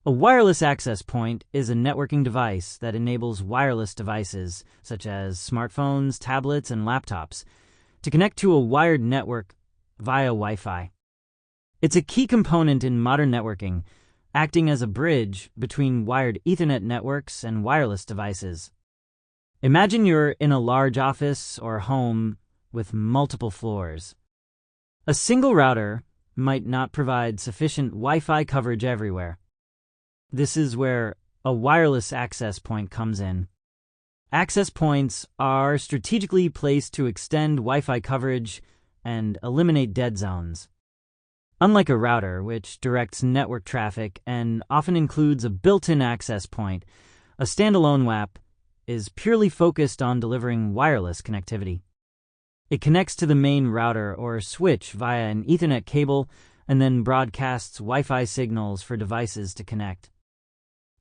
A wireless access point is a networking device that enables wireless devices, such as smartphones, tablets, and laptops, to connect to a wired network via Wi-Fi. It's a key component in modern networking, acting as a bridge between wired Ethernet networks and wireless devices. Imagine you're in a large office or home with multiple floors. A single router might not provide sufficient Wi-Fi coverage everywhere. This is where a wireless access point comes in. Access points are strategically placed to extend Wi-Fi coverage and eliminate dead zones. Unlike a router, which directs network traffic and often includes a built-in access point, a standalone WAP is purely focused on delivering wireless connectivity. It connects to the main router or switch via an Ethernet cable and then broadcasts Wi-Fi signals for devices to connect.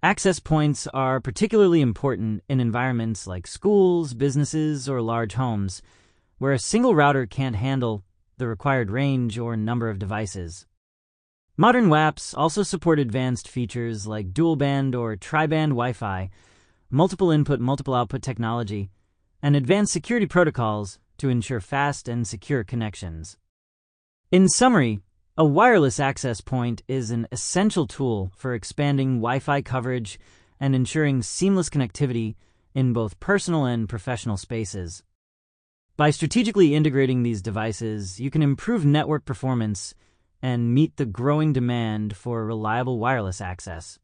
Access points are particularly important in environments like schools, businesses, or large homes, where a single router can't handle the required range or number of devices. Modern WAPs also support advanced features like dual-band or tri-band Wi-Fi, multiple input, multiple output technology, and advanced security protocols to ensure fast and secure connections. In summary, a wireless access point is an essential tool for expanding Wi-Fi coverage and ensuring seamless connectivity in both personal and professional spaces. By strategically integrating these devices, you can improve network performance and meet the growing demand for reliable wireless access.